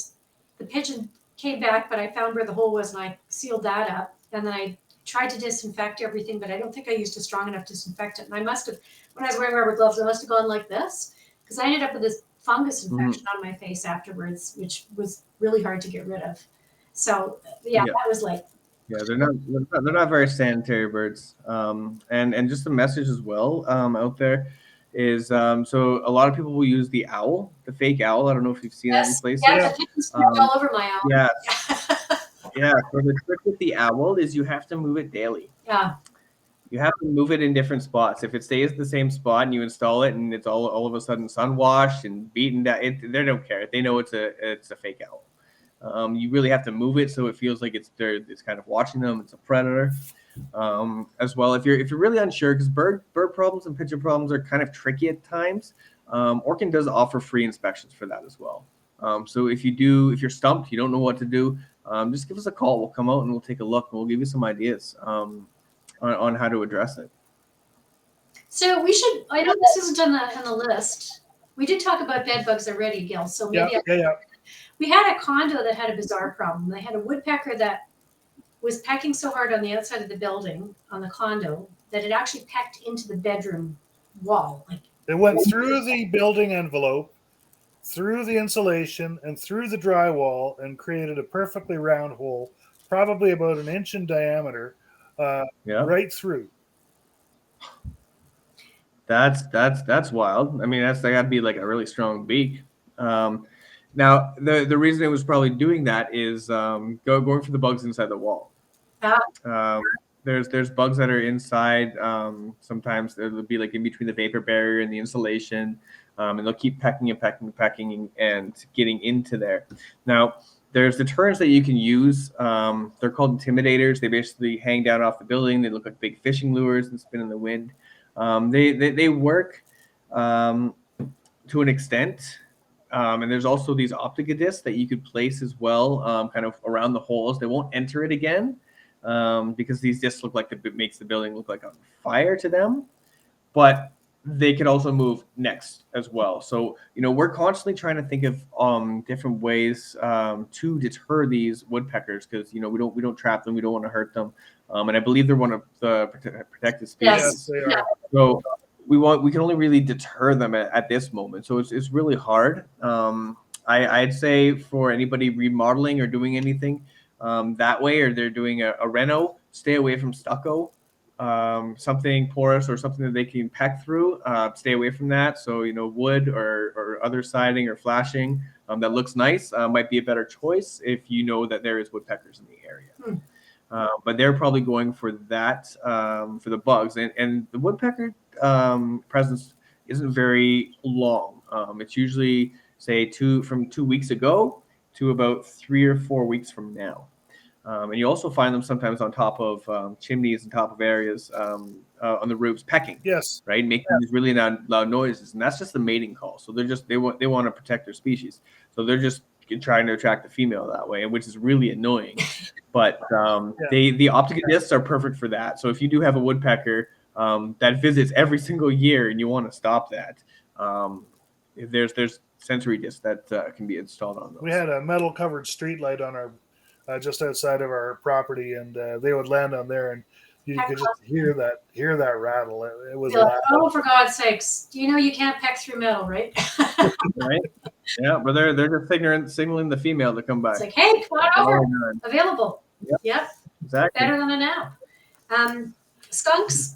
the pigeon came back, but I found where the hole was, and I sealed that up. And then I tried to disinfect everything, but I don't think I used a strong enough disinfectant. And I must have, when I was wearing rubber gloves, I must have gone like this, because I ended up with this fungus infection on my face afterwards, which was really hard to get rid of. So that was like. Yeah, they're not very sanitary birds. And just a message as well out there is so a lot of people will use the owl, the fake owl. I don't know if you've seen that in places. Yeah, the pigeons all over my owl. Yeah. Yeah. So the trick with the owl is you have to move it daily. Yeah. You have to move it in different spots. If it stays the same spot and you install it and it's all of a sudden sun washed and beaten down, they don't care. They know it's a fake owl. You really have to move it so it feels like it's kind of watching them. It's a predator. As well, if you're really unsure, because bird problems and pigeon problems are kind of tricky at times, Orkin does offer free inspections for that as well. So if you're stumped, you don't know what to do, just give us a call. We'll come out and we'll take a look and we'll give you some ideas on how to address it. So we should. I know this isn't on the list. We did talk about bed bugs already, Gil. So maybe we had a condo that had a bizarre problem. They had a woodpecker that was pecking so hard on the outside of the building, on the condo, that it actually pecked into the bedroom wall. It went through the building envelope through the insulation and through the drywall and created a perfectly round hole, probably about an inch in diameter, Yeah. right through. That's wild. I mean, that got to be like a really strong beak. Now, the reason it was probably doing that is going for the bugs inside the wall. Ah. There's bugs that are inside. Sometimes it'll be like in between the vapor barrier and the insulation, and they'll keep pecking and pecking and pecking and getting into there. Now, there's deterrents that you can use. They're called intimidators. They basically hang down off the building. They look like big fishing lures and spin in the wind. They work to an extent. And there's also these optica discs that you could place as well, kind of around the holes. They won't enter it again because these discs look like it makes the building look like on fire to them. But they could also move next as well. So, we're constantly trying to think of different ways to deter these woodpeckers because, we don't trap them. We don't want to hurt them. And I believe they're one of the protected species. Yes, they are. So we can only really deter them at this moment. So it's really hard. I'd say for anybody remodeling or doing anything that way, or they're doing a reno, stay away from stucco. Something porous or something that they can peck through, stay away from that. So, wood or other siding or flashing that looks nice might be a better choice if you know that there is woodpeckers in the area. But they're probably going for that for the bugs. And the woodpecker presence isn't very long. It's usually, say, from 2 weeks ago to about 3 or 4 weeks from now. And you also find them sometimes on top of chimneys and top of areas on the roofs pecking. Yes. Right, making these really loud noises, and that's just the mating call. So they want to protect their species. So they're just trying to attract the female that way, which is really annoying. But the optica discs are perfect for that. So if you do have a woodpecker that visits every single year and you want to stop that, there's sensory discs that can be installed on those. We had a metal covered street light on our just outside of our property, and they would land on there, and you could just hear that rattle. It was loud. Oh, for God's sakes! You can't peck through metal, right? Right? Yeah, but they're just signaling the female to come by. It's like, hey, come on over. Available. Yep. Exactly. Better than an app. Skunks.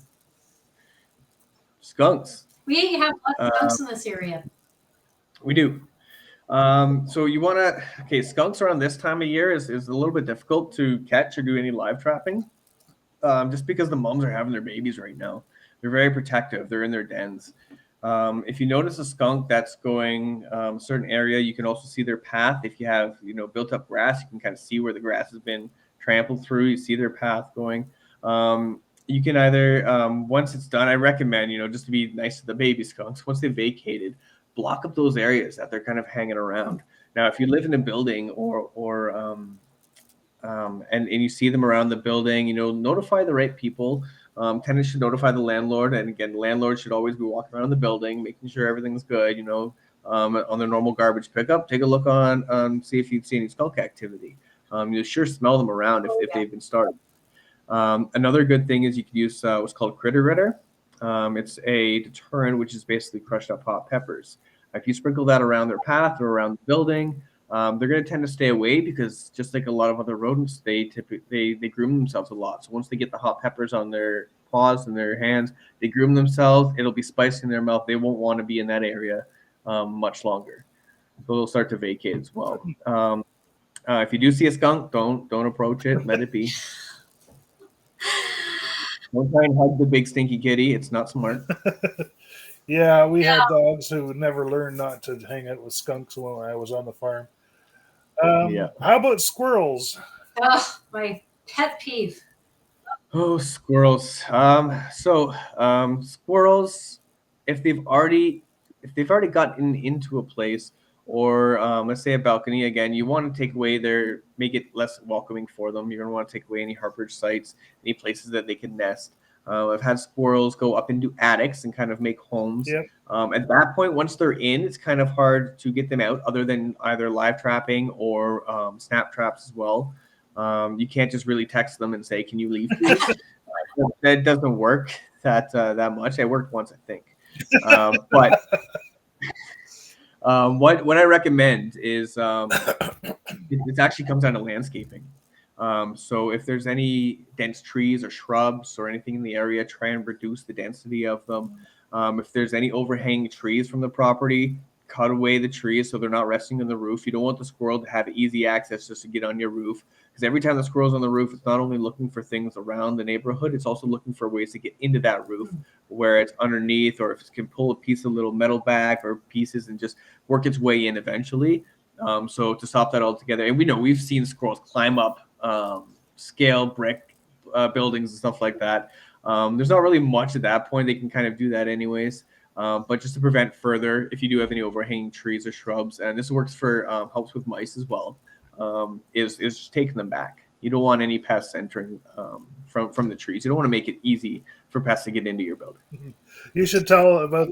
Skunks. We have lots of skunks in this area. We do. So you want to, skunks around this time of year is a little bit difficult to catch or do any live trapping, just because the moms are having their babies right now. They're very protective. They're in their dens. If you notice a skunk that's going a certain area, you can also see their path. If you have, built up grass, you can kind of see where the grass has been trampled through. You see their path going. You can either, once it's done, I recommend, just to be nice to the baby skunks, once they've vacated, block up those areas that they're kind of hanging around. Now, if you live in a building and you see them around the building, notify the right people. Tenants should notify the landlord. And again, the landlord should always be walking around the building, making sure everything's good, on their normal garbage pickup. Take a look see if you see any skunk activity. You'll sure smell them around if they've been started. Another good thing is you can use what's called Critter Ritter. It's a deterrent, which is basically crushed up hot peppers. If you sprinkle that around their path or around the building, they're going to tend to stay away because just like a lot of other rodents, they groom themselves a lot. So once they get the hot peppers on their paws and their hands, they groom themselves. It'll be spiced in their mouth. They won't want to be in that area much longer. So they'll start to vacate as well. If you do see a skunk, don't approach it. Let it be. Don't try and hug the big stinky kitty. It's not smart. Yeah, we had dogs who would never learn not to hang out with skunks when I was on the farm. How about squirrels? Oh, my pet peeve. Oh, squirrels. Squirrels, if they've already gotten into a place, or let's say a balcony again, you want to take away make it less welcoming for them. You're going to want to take away any harborage sites, any places that they can nest. I've had squirrels go up into attics and kind of make homes. Yep. At that point, once they're in, it's kind of hard to get them out other than either live trapping or snap traps as well. You can't just really text them and say, can you leave, please? That doesn't work that much. It worked once, I think. What I recommend is it actually comes down to landscaping. So if there's any dense trees or shrubs or anything in the area, try and reduce the density of them. If there's any overhanging trees from the property, cut away the trees so they're not resting on the roof. You don't want the squirrel to have easy access just to get on your roof, because every time the squirrel's on the roof, it's not only looking for things around the neighborhood, it's also looking for ways to get into that roof where it's underneath, or if it can pull a piece of little metal back or pieces and just work its way in eventually. So to stop that altogether, and we've seen squirrels climb up scale brick buildings and stuff like that. There's not really much at that point. They can kind of do that anyways. But just to prevent further, if you do have any overhanging trees or shrubs, and this works for helps with mice as well, is just taking them back. You don't want any pests entering from the trees. You don't want to make it easy for pests to get into your building. You should tell about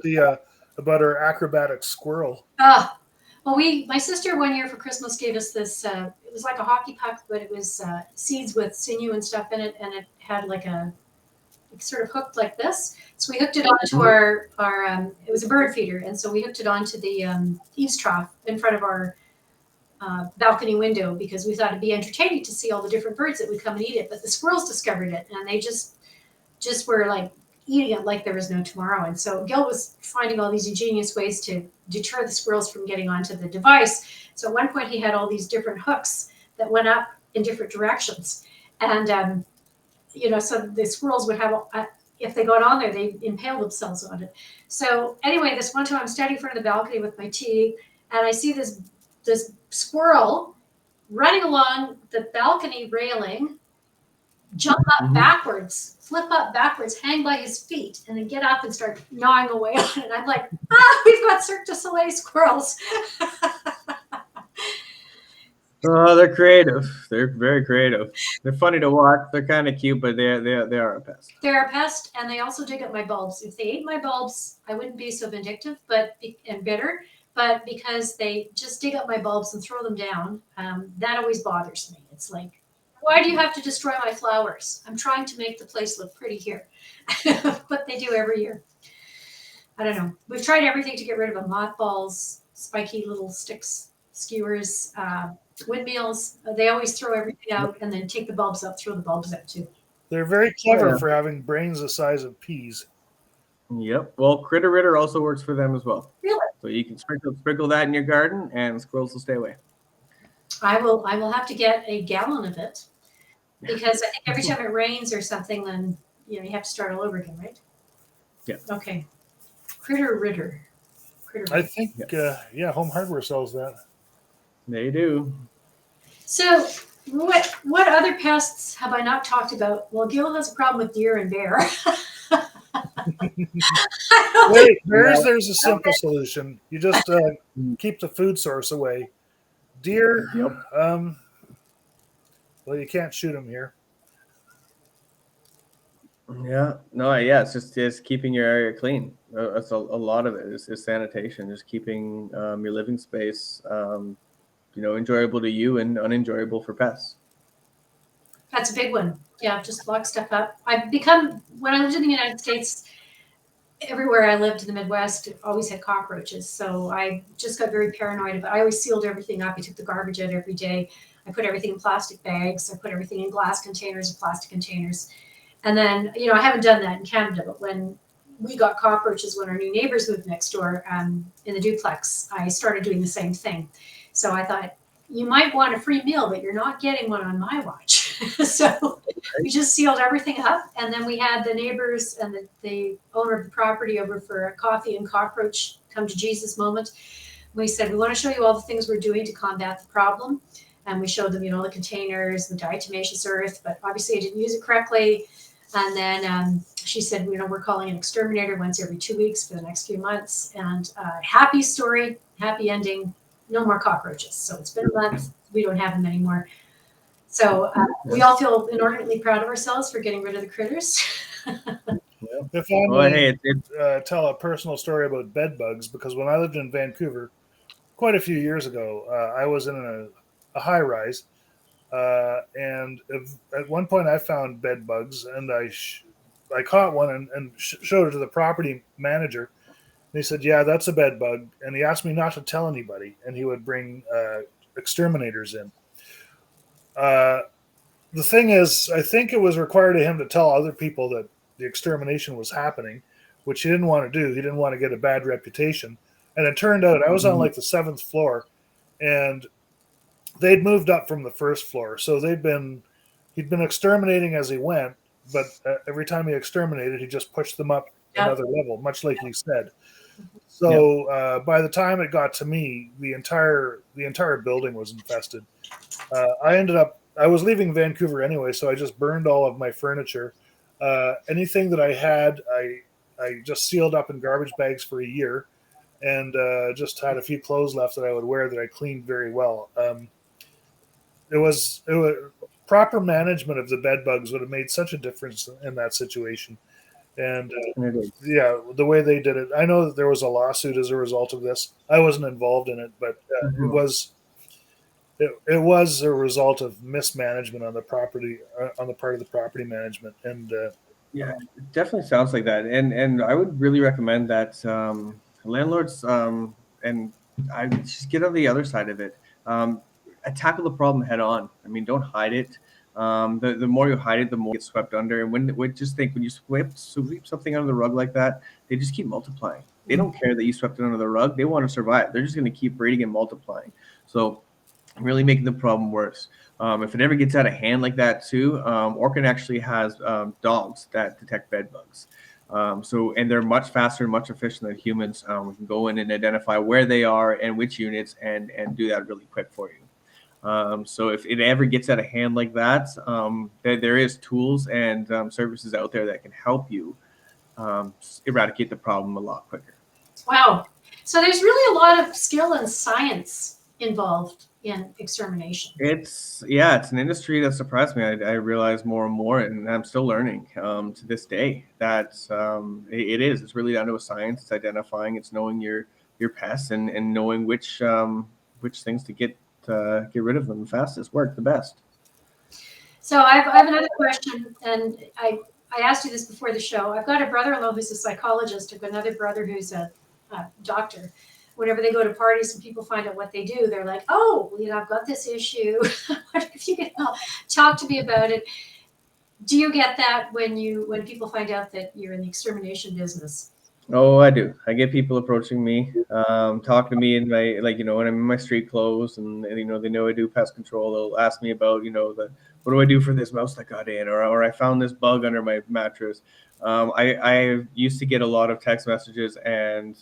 about our acrobatic squirrel. Well, my sister one year for Christmas gave us this. It was like a hockey puck, but it was seeds with sinew and stuff in it, and it had like sort of hooked like this. So we hooked it onto our it was a bird feeder, and so we hooked it onto the eaves trough in front of our balcony window, because we thought it'd be entertaining to see all the different birds that would come and eat it. But the squirrels discovered it, and they just were like eating it like there was no tomorrow. And so Gil was finding all these ingenious ways to deter the squirrels from getting onto the device. So at one point he had all these different hooks that went up in different directions. And, so the squirrels would have, if they got on there, they impale themselves on it. So anyway, this one time I'm standing in front of the balcony with my tea, and I see this squirrel running along the balcony railing, jump up backwards, flip up backwards, hang by his feet, and then get up and start gnawing away on it. I'm like, we've got Cirque du Soleil squirrels. Oh, they're creative. They're very creative. They're funny to watch. They're kind of cute, but they are a pest. They're a pest, and they also dig up my bulbs. If they ate my bulbs, I wouldn't be so vindictive and bitter. But because they just dig up my bulbs and throw them down, that always bothers me. It's like, why do you have to destroy my flowers? I'm trying to make the place look pretty here. But they do every year. I don't know. We've tried everything to get rid of them. Mothballs, spiky little sticks, skewers, windmills. They always throw everything out and then take the bulbs out, throw the bulbs out too. They're very clever for having brains the size of peas. Yep. Well, Critter Ritter also works for them as well. Really? So you can sprinkle that in your garden, and squirrels will stay away. I will have to get a gallon of it, because I think every time it rains or something, then you have to start all over again, right? Yeah. Okay. Critter Ritter. I think Home Hardware sells that. They do. So what other pests have I not talked about? Well, Gil has a problem with deer and bear. Wait, there's a simple solution. You just keep the food source away. Deer, well, you can't shoot them here. It's just keeping your area clean. That's a lot of it is sanitation, just keeping your living space, enjoyable to you and unenjoyable for pests. That's a big one. Yeah, just lock stuff up. When I lived in the United States, everywhere I lived in the Midwest, always had cockroaches. So I just got very paranoid about it. I always sealed everything up. I took the garbage out every day. I put everything in plastic bags. I put everything in glass containers and plastic containers. And then, I haven't done that in Canada, but when we got cockroaches, when our new neighbors moved next door in the duplex, I started doing the same thing. So I thought, you might want a free meal, but you're not getting one on my watch. So we just sealed everything up. And then we had the neighbors and the owner of the property over for a coffee and cockroach come to Jesus moment. We said, we want to show you all the things we're doing to combat the problem. And we showed them, the containers, the diatomaceous earth, but obviously I didn't use it correctly. And then she said, we're calling an exterminator once every 2 weeks for the next few months. And happy story, happy ending. No more cockroaches. So it's been a month. We don't have them anymore. So we all feel inordinately proud of ourselves for getting rid of the critters. If I may tell a personal story about bed bugs, because when I lived in Vancouver quite a few years ago, I was in a high rise. And at one point I found bed bugs, and I caught one and showed it to the property manager. he said, "Yeah, that's a bed bug." And he asked me not to tell anybody, and he would bring exterminators in. Uh, the thing is, I think it was required of him to tell other people that the extermination was happening, which he didn't want to do. He didn't want to get a bad reputation. And it turned out I was on like the 7th floor, and they'd moved up from the 1st floor, so he'd been exterminating as he went, but every time he exterminated, he just pushed them up Yep. another level, much like you said. Yep. So by the time it got to me, the entire building was infested. I was leaving Vancouver anyway, so I just burned all of my furniture. Anything that I had, I just sealed up in garbage bags for a year, and just had a few clothes left that I would wear that I cleaned very well. It was proper management of the bed bugs would have made such a difference in that situation. And And it is. yeah, the way they did it, I know that there was a lawsuit as a result of this. I wasn't involved in it, but it was a result of mismanagement on the property on the part of the property management. And Yeah, it definitely sounds like that. And I would really recommend that landlords and I just get on the other side of it. Tackle the problem head on. I mean, don't hide it. The more you hide it, the more it gets swept under. And when you sweep something under the rug like that, they just keep multiplying. They don't care that you swept it under the rug. They want to survive. They're just going to keep breeding and multiplying. So really making the problem worse. If it ever gets out of hand like that too, Orkin actually has dogs that detect bed bugs. And they're much faster and much efficient than humans. We can go in and identify where they are and which units and do that really quick for you. So if it ever gets out of hand like that, there is tools and services out there that can help you eradicate the problem a lot quicker. Wow. So there's really a lot of skill and science involved in extermination. It's an industry that surprised me. I realize more and more, and I'm still learning to this day that it is. It's really down to a science. It's identifying. It's knowing your pests and knowing which things to get rid of them the fastest, work the best. So I have another question, and I asked you this before the show. I've got a brother-in-law who's a psychologist. I've got another brother who's a doctor. Whenever they go to parties and people find out what they do, they're like, "Oh, I've got this issue. What if you could talk to me about it?" Do you get that when people find out that you're in the extermination business? Oh, I do. I get people approaching me, talking to me in my when I'm in my street clothes, and they know I do pest control. They'll ask me about what do I do for this mouse that got in, or I found this bug under my mattress. I used to get a lot of text messages and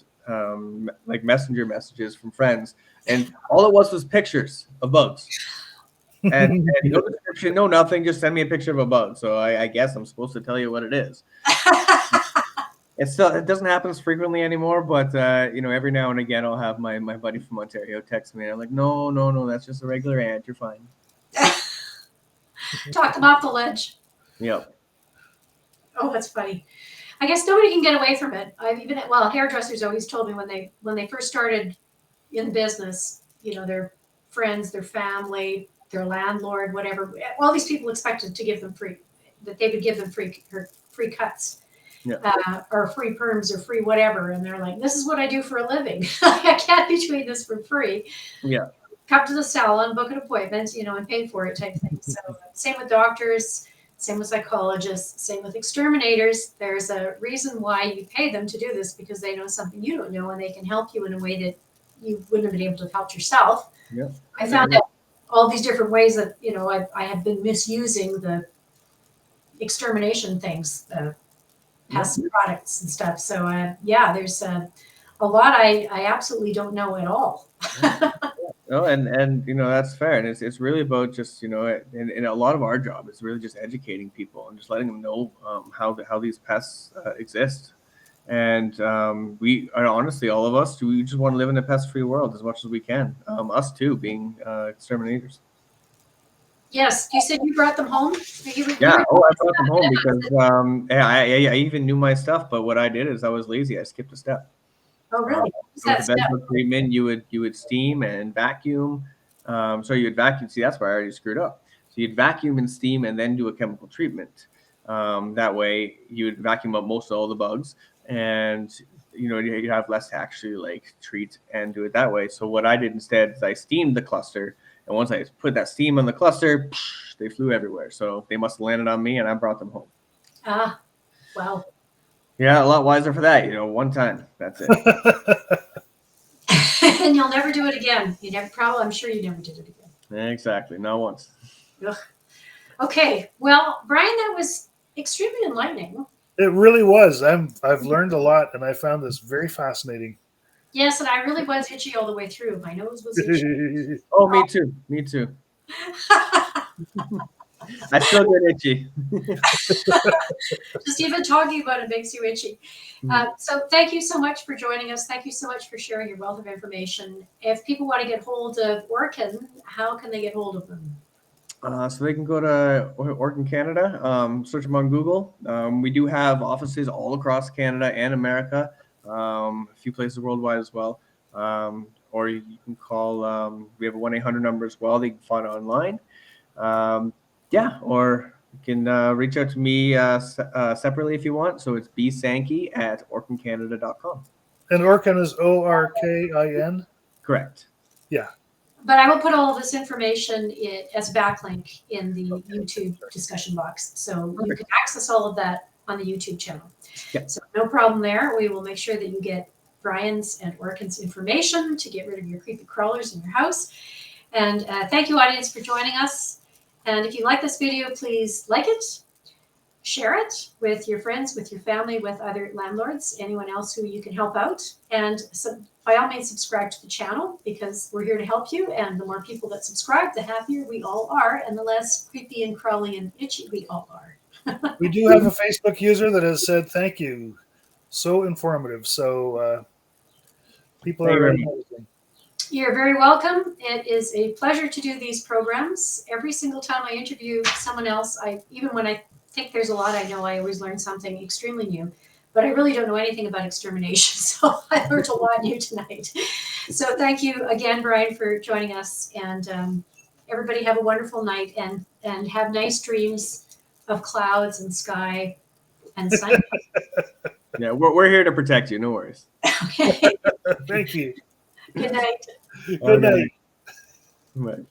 like messenger messages from friends, and all it was pictures of bugs. And no description, no nothing, just send me a picture of a bug. So I guess I'm supposed to tell you what it is. It doesn't happen as frequently anymore, but every now and again I'll have my buddy from Ontario text me, and I'm like, no, that's just a regular ant. You're fine. Talk them off the ledge. Yep. Oh, that's funny. I guess nobody can get away from it. Hairdressers always told me when they first started in business, their friends, their family, their landlord, whatever, all these people expected to give them that they would give them free cuts. Yeah. Or free perms or free whatever. And they're like, this is what I do for a living. I can't be doing this for free. Yeah. Come to the salon, book an appointment, and pay for it type thing. So same with doctors, same with psychologists, same with exterminators. There's a reason why you pay them to do this, because they know something you don't know, and they can help you in a way that you wouldn't have been able to have helped yourself. Yeah. I found out all these different ways that, I have been misusing the extermination things, pest products and stuff. So there's a lot I absolutely don't know at all. No, and that's fair, and it's really about just in a lot of our job is really just educating people and just letting them know how these pests exist. And we are honestly, all of us, we just want to live in a pest-free world as much as we can. Us too, being exterminators. Yes, you said you brought them home. I brought them home because I even knew my stuff, but what I did is I was lazy. I skipped a step. Oh, really? So with the bed bug treatment, you would steam and vacuum. So you'd vacuum. See, that's where I already screwed up. So you'd vacuum and steam and then do a chemical treatment. That way, you would vacuum up most of all the bugs, and you have less to actually like treat and do it that way. So what I did instead is I steamed the cluster, and once I put that steam on the cluster, they flew everywhere. So they must have landed on me, and I brought them home. Ah, well. Yeah, a lot wiser for that. One time. That's it. And you'll never do it again. I'm sure you never did it again. Exactly. Not once. Ugh. Okay. Well, Brian, that was extremely enlightening. It really was. I've learned a lot, and I found this very fascinating. Yes, and I really was itchy all the way through. My nose was itchy. Oh, me too. Me too. I still get itchy. Just even talking about it makes you itchy. So thank you so much for joining us. Thank you so much for sharing your wealth of information. If people want to get hold of Orkin, how can they get hold of them? So they can go to Orkin Canada, search them on Google. We do have offices all across Canada and America, a few places worldwide as well. Or you can call, we have a 1-800 number as well that you can find online. Or you can reach out to me separately if you want. So it's bsankey@orkincanada.com. And Orkin is Orkin? Correct. Yeah. But I will put all of this information as a backlink in the YouTube discussion box. So you can access all of that on the YouTube channel. Yeah. So no problem there. We will make sure that you get Brian's and Orkin's information to get rid of your creepy crawlers in your house. And thank you, audience, for joining us. And if you like this video, please like it, share it with your friends, with your family, with other landlords, anyone else who you can help out. And by all means, subscribe to the channel because we're here to help you. And the more people that subscribe, the happier we all are, and the less creepy and crawly and itchy we all are. We do have a Facebook user that has said thank you. So informative. So people are already noticing. You're very welcome. It is a pleasure to do these programs. Every single time I interview someone else, even when I think there's a lot I know, I always learn something extremely new. But I really don't know anything about extermination, so I learned a lot new tonight. So thank you again, Brian, for joining us. And everybody have a wonderful night and have nice dreams of clouds and sky and sun. Yeah, we're here to protect you. No worries. Okay. Thank you. Good night. Good night. Right.